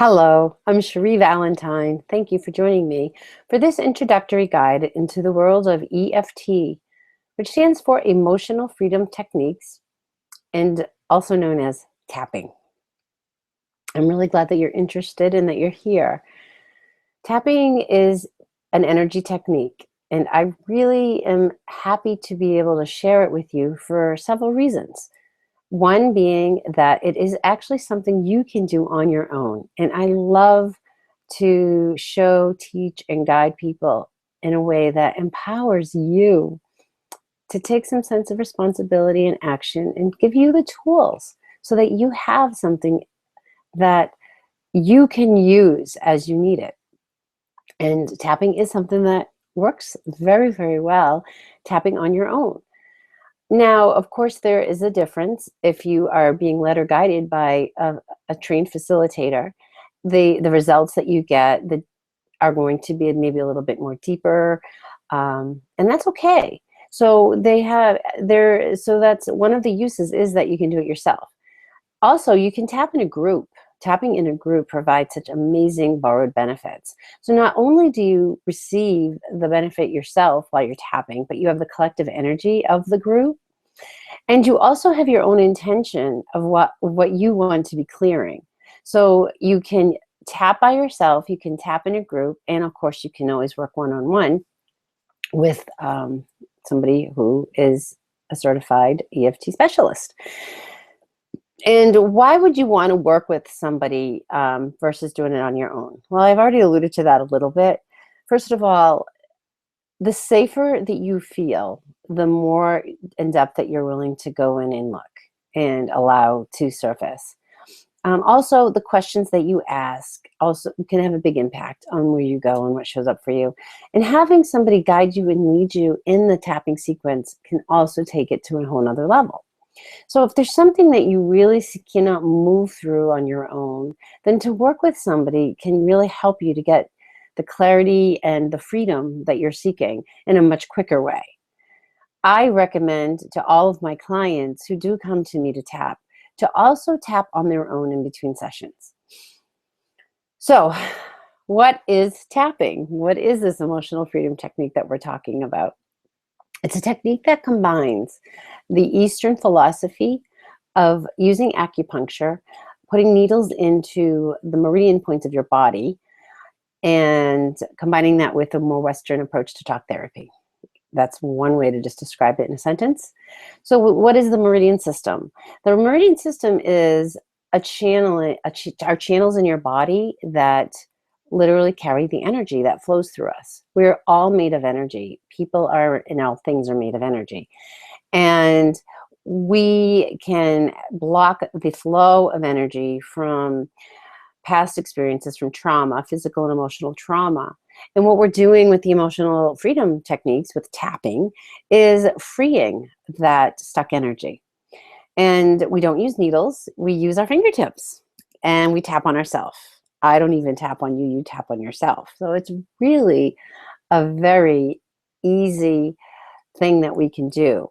Hello, I'm Cherie Valentine. Thank you for joining me for this introductory guide into the world of EFT, which stands for Emotional Freedom Techniques and also known as tapping. I'm really glad that you're interested and that you're here. Tapping is an energy technique, and I really am happy to be able to share it with you for several reasons. One being that it is actually something you can do on your own. And I love to show, teach, and guide people in a way that empowers you to take some sense of responsibility and action and give you the tools so that you have something that you can use as you need it. And tapping is something that works very, very well, tapping on your own. Now, of course, there is a difference if you are being led or guided by a trained facilitator. The results that you get are going to be maybe a little bit more deeper, and that's okay. So that's one of the uses is that you can do it yourself. Also, you can tap in a group. Tapping in a group provides such amazing borrowed benefits. So not only do you receive the benefit yourself while you're tapping, but you have the collective energy of the group. And you also have your own intention of what you want to be clearing. So you can tap by yourself, you can tap in a group, and of course you can always work one-on-one with somebody who is a certified EFT specialist. And why would you want to work with somebody versus doing it on your own? Well, I've already alluded to that a little bit. First of all, the safer that you feel, the more in depth that you're willing to go in and look and allow to surface. Also, the questions that you ask also can have a big impact on where you go and what shows up for you. And having somebody guide you and lead you in the tapping sequence can also take it to a whole nother level. So if there's something that you really cannot move through on your own, then to work with somebody can really help you to get the clarity and the freedom that you're seeking in a much quicker way. I recommend to all of my clients who do come to me to tap to also tap on their own in between sessions. So what is tapping? What is this emotional freedom technique that we're talking about? It's a technique that combines the Eastern philosophy of using acupuncture, putting needles into the meridian points of your body, and combining that with a more Western approach to talk therapy. That's one way to just describe it in a sentence. So what is the meridian system? The meridian system is a channel, our channels in your body that literally carry the energy that flows through us. We're all made of energy. People are, and all things are made of energy. And we can block the flow of energy from past experiences, from trauma, physical and emotional trauma. And what we're doing with the emotional freedom techniques with tapping is freeing that stuck energy. And we don't use needles, we use our fingertips and we tap on ourselves. I don't even tap on you, you tap on yourself. So it's really a very easy thing that we can do.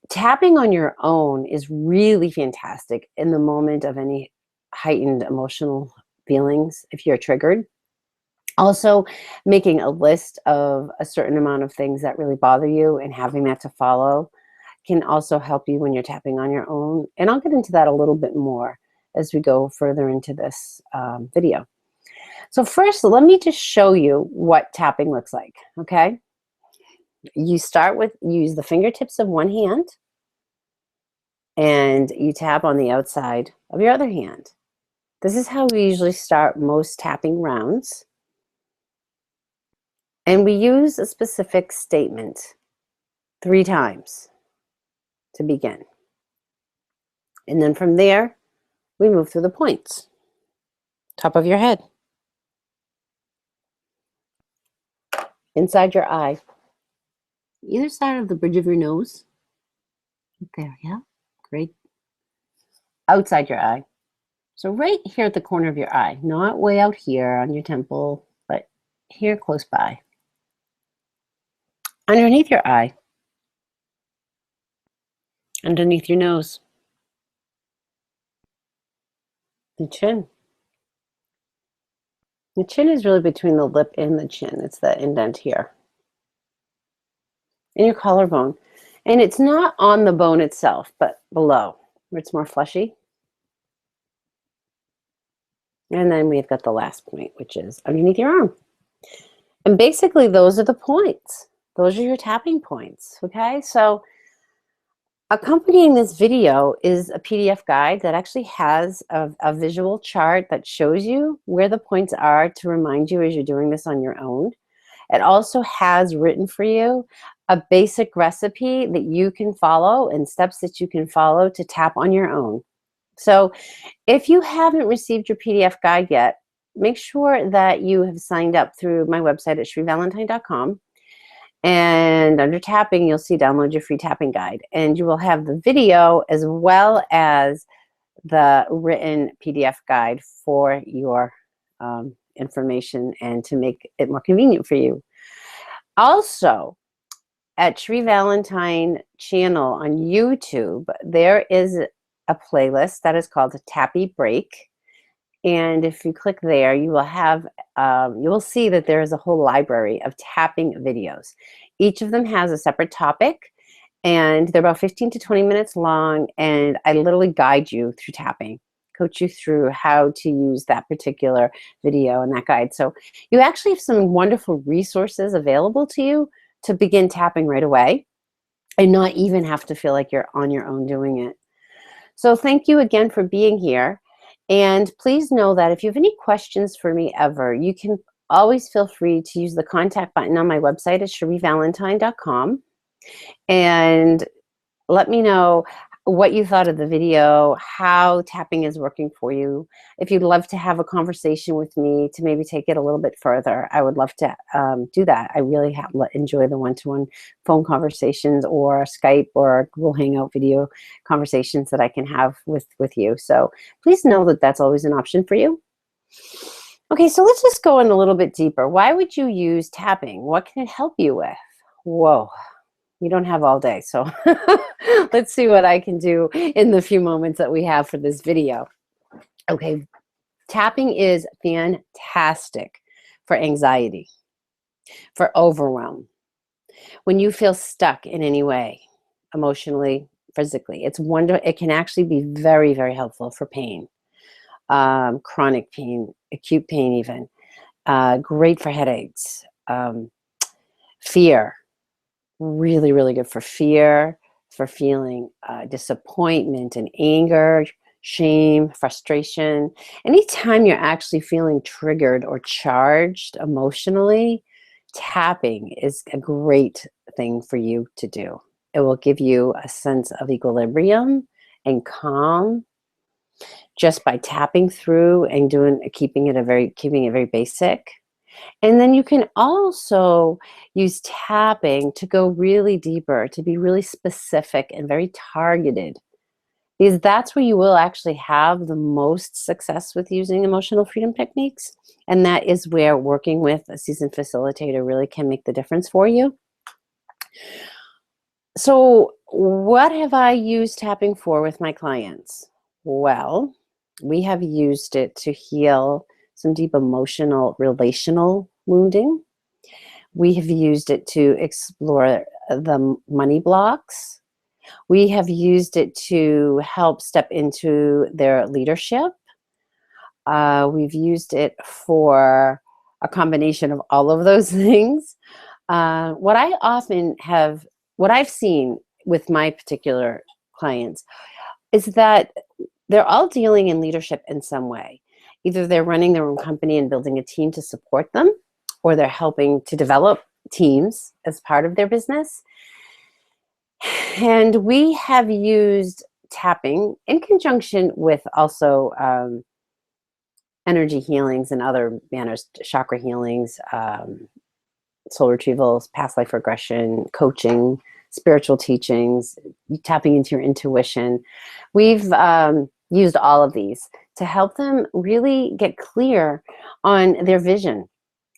Tapping on your own is really fantastic in the moment of any heightened emotional feelings if you're triggered. Also, making a list of a certain amount of things that really bother you and having that to follow can also help you when you're tapping on your own. And I'll get into that a little bit more as we go further into this video. So first, let me just show you what tapping looks like, okay? You start with, use the fingertips of one hand and you tap on the outside of your other hand. This is how we usually start most tapping rounds. And we use a specific statement 3 times to begin. And then from there, we move through the points. Top of your head. Inside your eye. Either side of the bridge of your nose. There, yeah, great. Outside your eye. So right here at the corner of your eye, not way out here on your temple, but here close by. Underneath your eye. Underneath your nose. The chin. The chin is really between the lip and the chin. It's the indent here. And your collarbone. And it's not on the bone itself, but below, where it's more fleshy. And then we've got the last point, which is underneath your arm. And basically, those are the points. Those are your tapping points, okay? So accompanying this video is a PDF guide that actually has a visual chart that shows you where the points are to remind you as you're doing this on your own. It also has written for you a basic recipe that you can follow and steps that you can follow to tap on your own. So if you haven't received your PDF guide yet, make sure that you have signed up through my website at shrivalentine.com. And under tapping, you'll see download your free tapping guide. And you will have the video as well as the written PDF guide for your information and to make it more convenient for you. Also, at Shri Valentine channel on YouTube, there is a playlist that is called Tappy Break. And if you click there, you will have, you will see that there is a whole library of tapping videos. Each of them has a separate topic, and they're about 15 to 20 minutes long, and I literally guide you through tapping, coach you through how to use that particular video and that guide. So you actually have some wonderful resources available to you to begin tapping right away and not even have to feel like you're on your own doing it. So thank you again for being here. And please know that if you have any questions for me ever, you can always feel free to use the contact button on my website at shrivalentine.com and let me know what you thought of the video, how tapping is working for you. If you'd love to have a conversation with me to maybe take it a little bit further, I would love to do that. I really enjoy the one-to-one phone conversations or Skype or Google Hangout video conversations that I can have with you. So please know that that's always an option for you. Okay, so let's just go in a little bit deeper. Why would you use tapping? What can it help you with? Whoa. You don't have all day, so let's see what I can do in the few moments that we have for this video. Okay, tapping is fantastic for anxiety, for overwhelm. When you feel stuck in any way, emotionally, physically, it can actually be very, very helpful for pain, chronic pain, acute pain even, great for headaches, fear. Really, really good for fear, for feeling disappointment and anger, shame, frustration. Anytime you're actually feeling triggered or charged emotionally, tapping is a great thing for you to do. It will give you a sense of equilibrium and calm just by tapping through and keeping it very basic. And then you can also use tapping to go really deeper, to be really specific and very targeted, because that's where you will actually have the most success with using emotional freedom techniques. And that is where working with a seasoned facilitator really can make the difference for you. So what have I used tapping for with my clients? Well, we have used it to heal some deep emotional, relational wounding. We have used it to explore the money blocks. We have used it to help step into their leadership. We've used it for a combination of all of those things. What I've seen with my particular clients is that they're all dealing in leadership in some way. Either they're running their own company and building a team to support them, or they're helping to develop teams as part of their business. And we have used tapping in conjunction with also energy healings and other manners, chakra healings, soul retrievals, past life regression, coaching, spiritual teachings, tapping into your intuition. We've used all of these to help them really get clear on their vision,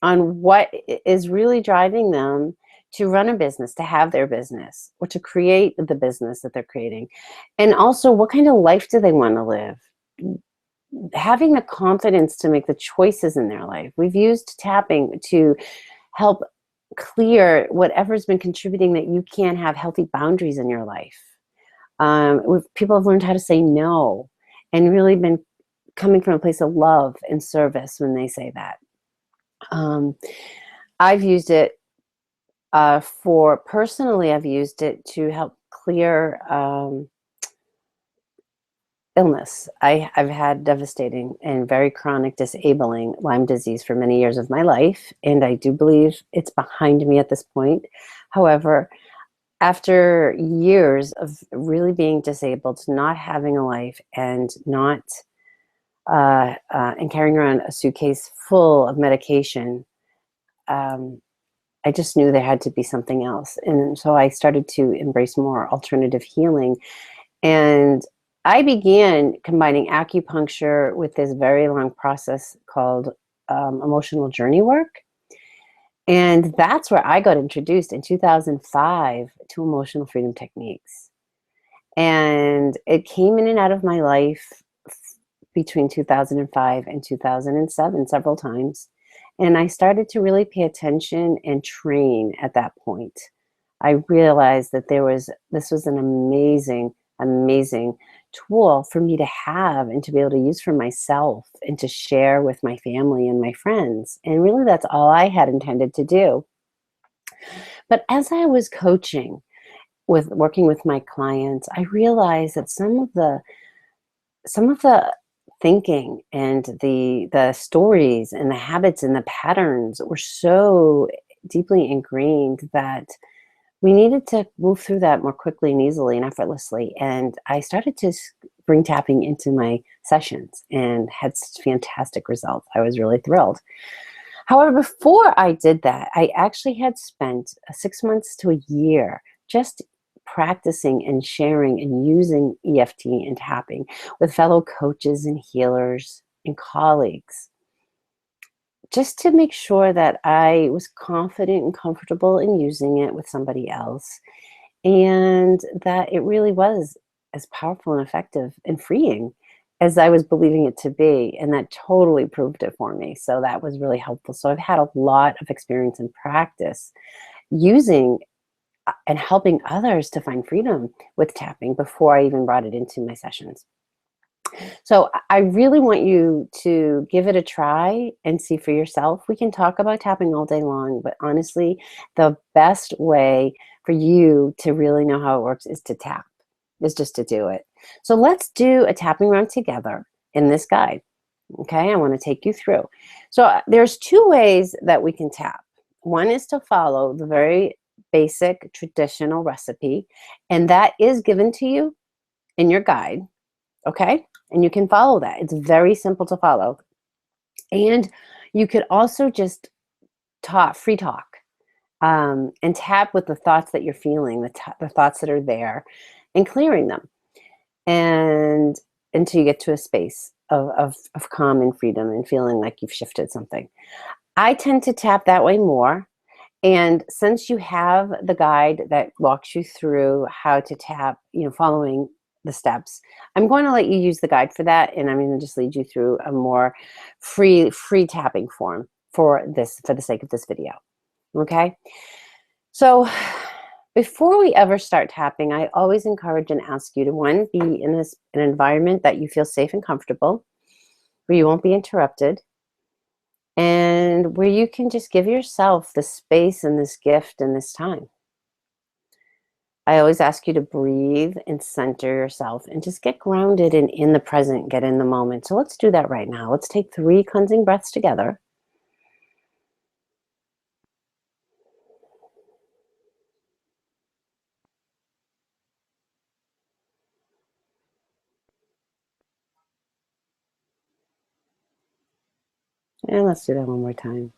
on what is really driving them to run a business, to have their business, or to create the business that they're creating. And also, what kind of life do they want to live? having the confidence to make the choices in their life. We've used tapping to help clear whatever's been contributing that you can't have healthy boundaries in your life. People have learned how to say no and really been coming from a place of love and service when they say that. I've used it personally, I've used it to help clear illness. I've had devastating and very chronic, disabling Lyme disease for many years of my life, and I do believe it's behind me at this point. However, after years of really being disabled, not having a life, and not and carrying around a suitcase full of medication, I just knew there had to be something else. And so I started to embrace more alternative healing. And I began combining acupuncture with this very long process called emotional journey work. And that's where I got introduced in 2005 to emotional freedom techniques. And it came in and out of my life between 2005 and 2007 several times. And I started to really pay attention and train at that point. I realized that this was an amazing, amazing tool for me to have and to be able to use for myself and to share with my family and my friends. And really that's all I had intended to do. But as I was working with my clients, I realized that some of the thinking and the stories and the habits and the patterns were so deeply ingrained that we needed to move through that more quickly and easily and effortlessly. And I started to bring tapping into my sessions and had such fantastic results. I was really thrilled. However, before I did that, I actually had spent 6 months to a year just practicing and sharing and using EFT and tapping with fellow coaches and healers and colleagues, just to make sure that I was confident and comfortable in using it with somebody else, and that it really was as powerful and effective and freeing as I was believing it to be. And that totally proved it for me. So that was really helpful. So I've had a lot of experience and practice using and helping others to find freedom with tapping before I even brought it into my sessions. So I really want you to give it a try and see for yourself. We can talk about tapping all day long, but honestly, the best way for you to really know how it works is to tap, is just to do it. So let's do a tapping round together in this guide. Okay, I want to take you through. So there's 2 ways that we can tap. One is to follow the very basic traditional recipe, and that is given to you in your guide. Okay, and you can follow that. It's very simple to follow. And you could also just free talk, and tap with the thoughts that you're feeling, the thoughts that are there, and clearing them, and until you get to a space of calm and freedom and feeling like you've shifted something. I tend to tap that way more. And since you have the guide that walks you through how to tap, following the steps, I'm going to let you use the guide for that, and I'm going to just lead you through a more free tapping form for the sake of this video. Okay? So before we ever start tapping, I always encourage and ask you to, one, be in an environment that you feel safe and comfortable, where you won't be interrupted, and where you can just give yourself the space and this gift and this time. I always ask you to breathe and center yourself and just get grounded and in the present, get in the moment. So let's do that right now. Let's take 3 cleansing breaths together. And let's do that one more time.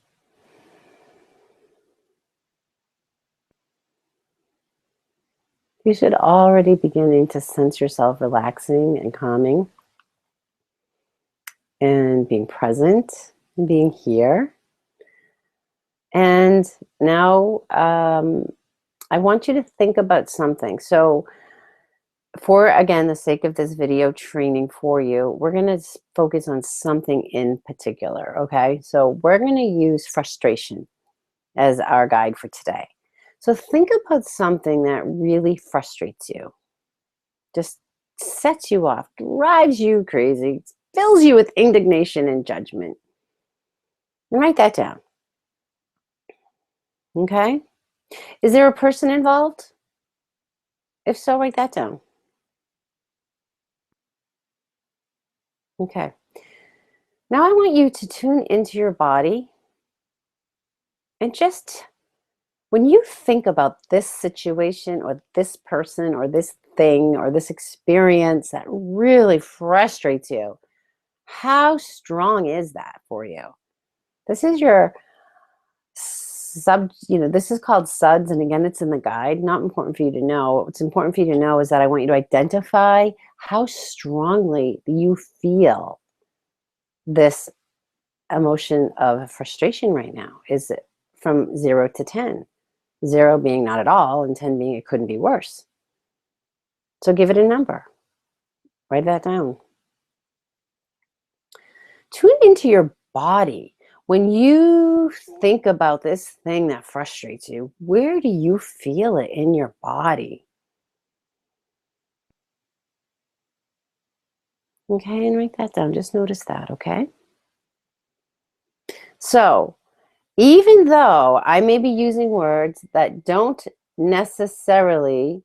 You should already beginning to sense yourself relaxing and calming and being present and being here. And now I want you to think about something. So For, again, the sake of this video training for you, we're going to focus on something in particular, okay? So we're going to use frustration as our guide for today. So think about something that really frustrates you, just sets you off, drives you crazy, fills you with indignation and judgment. And write that down, okay? Is there a person involved? If so, write that down. Okay. Now I want you to tune into your body and just, when you think about this situation or this person or this thing or this experience that really frustrates you, how strong is that for you? This is your this is called SUDS, and again, it's in the guide. Not important for you to know. What's important for you to know is that I want you to identify how strongly you feel this emotion of frustration right now. Is it from 0 to 10? 0 being not at all, and 10 being it couldn't be worse. So give it a number. Write that down. Tune into your body. When you think about this thing that frustrates you, where do you feel it in your body? Okay, and write that down. Just notice that, okay? So, even though I may be using words that don't necessarily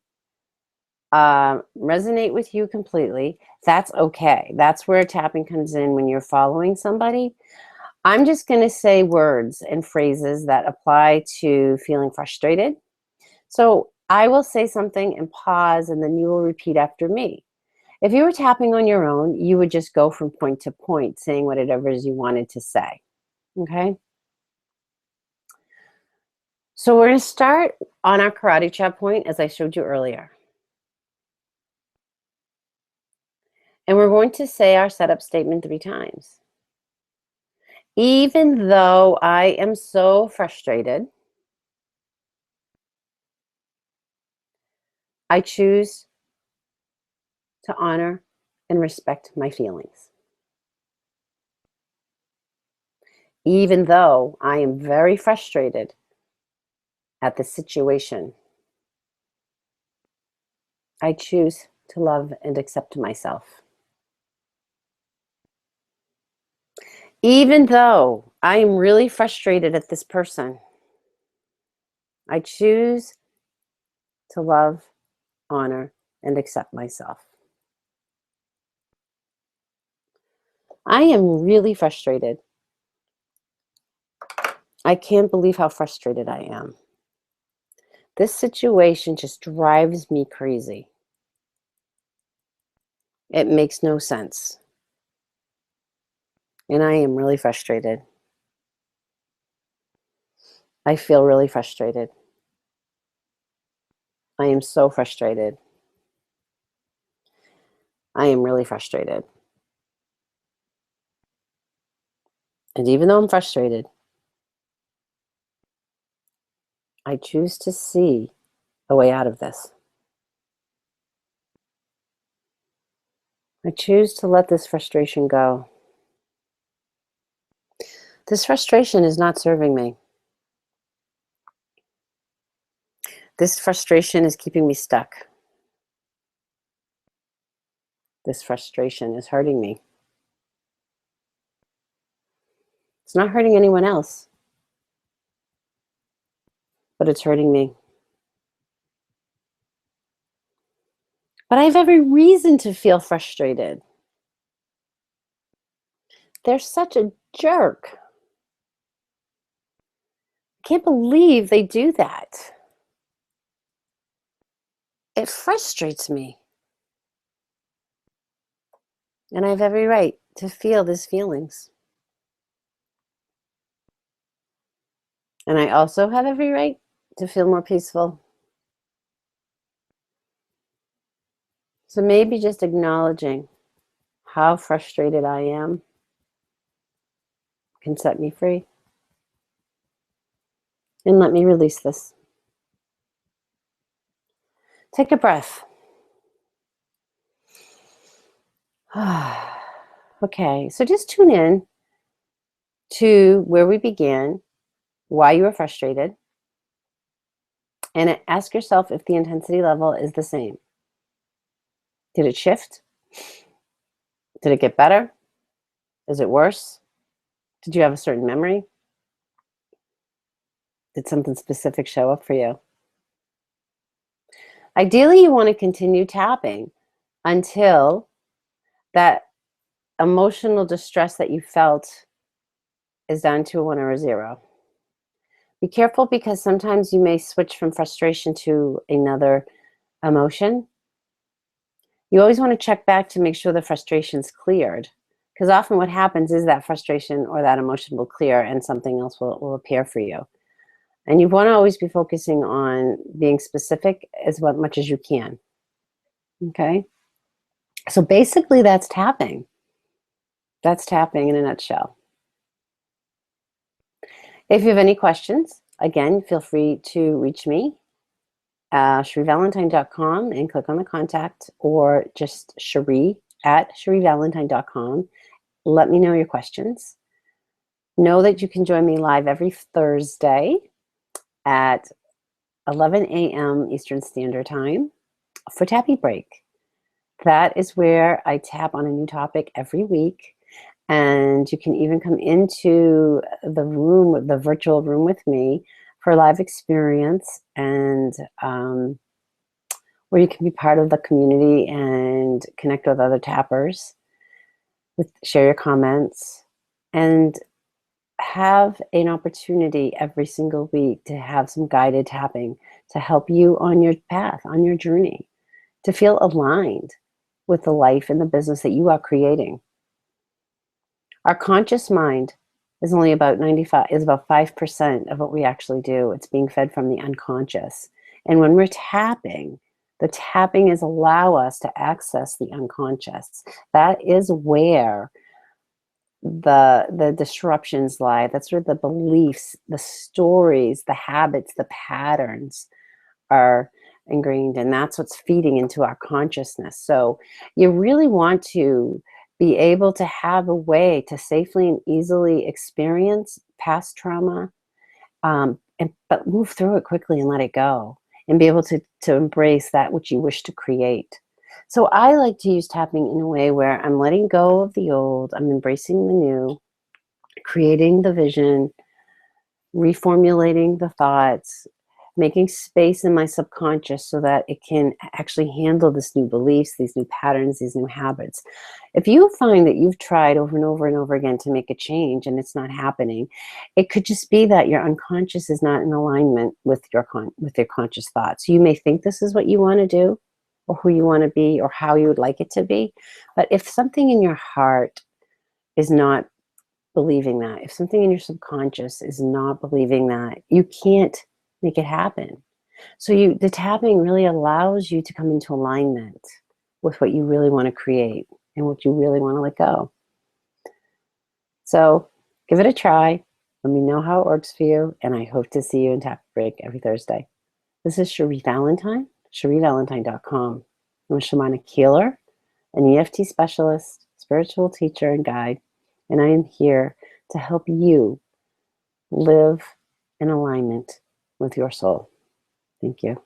resonate with you completely, that's okay. That's where tapping comes in when you're following somebody. I'm just going to say words and phrases that apply to feeling frustrated. So I will say something and pause, and then you will repeat after me. If you were tapping on your own, you would just go from point to point, saying whatever it is you wanted to say. Okay? So we're going to start on our karate chop point, as I showed you earlier. And we're going to say our setup statement 3 times. Even though I am so frustrated, I choose to honor and respect my feelings. Even though I am very frustrated at the situation, I choose to love and accept myself. Even though I am really frustrated at this person, I choose to love, honor, and accept myself. I am really frustrated. I can't believe how frustrated I am. This situation just drives me crazy. It makes no sense. And I am really frustrated. I feel really frustrated. I am so frustrated. I am really frustrated. And even though I'm frustrated, I choose to see a way out of this. I choose to let this frustration go. This frustration is not serving me. This frustration is keeping me stuck. This frustration is hurting me. It's not hurting anyone else, but it's hurting me. But I have every reason to feel frustrated. They're such a jerk. I can't believe they do that. It frustrates me. And I have every right to feel these feelings. And I also have every right to feel more peaceful. So maybe just acknowledging how frustrated I am can set me free. And let me release this. Take a breath. Okay, so just tune in to where we began, why you were frustrated, and ask yourself if the intensity level is the same. Did it shift? Did it get better? Is it worse? Did you have a certain memory? Did something specific show up for you? Ideally, you want to continue tapping until that emotional distress that you felt is down to a 1 or a 0. Be careful because sometimes you may switch from frustration to another emotion. You always want to check back to make sure the frustration's cleared, because often what happens is that frustration or that emotion will clear and something else will appear for you. And you want to always be focusing on being specific as much as you can. Okay? So basically, that's tapping. That's tapping in a nutshell. If you have any questions, again, feel free to reach me, CherieValentine.com, and click on the contact, or just Cherie at CherieValentine.com. Let me know your questions. Know that you can join me live every Thursday at 11 a.m. Eastern Standard Time for Tappy Break. That is where I tap on a new topic every week. And you can even come into the room, the virtual room with me for a live experience, and where you can be part of the community and connect with other tappers, share your comments, and have an opportunity every single week to have some guided tapping to help you on your path, on your journey, to feel aligned with the life and the business that you are creating. Our conscious mind is only about 5% of what we actually do. It's being fed from the unconscious. And when we're tapping, the tapping is allow us to access the unconscious. That is where the disruptions lie. That's where the beliefs, the stories, the habits, the patterns are ingrained, and that's what's feeding into our consciousness. So you really want to be able to have a way to safely and easily experience past trauma, but move through it quickly and let it go, and be able to embrace that which you wish to create. So I like to use tapping in a way where I'm letting go of the old, I'm embracing the new, creating the vision, reformulating the thoughts, making space in my subconscious so that it can actually handle this new beliefs, these new patterns, these new habits. If you find that you've tried over and over and over again to make a change and it's not happening, it could just be that your unconscious is not in alignment with your conscious thoughts. You may think this is what you want to do, or who you want to be, or how you would like it to be. But if something in your heart is not believing that, if something in your subconscious is not believing that, you can't make it happen. So the tapping really allows you to come into alignment with what you really want to create and what you really want to let go. So give it a try. Let me know how it works for you, and I hope to see you in Tap Break every Thursday. This is Cherie Valentine, CherieValentine.com. I'm a shamanic healer, an EFT specialist, spiritual teacher, and guide, and I am here to help you live in alignment with your soul. Thank you.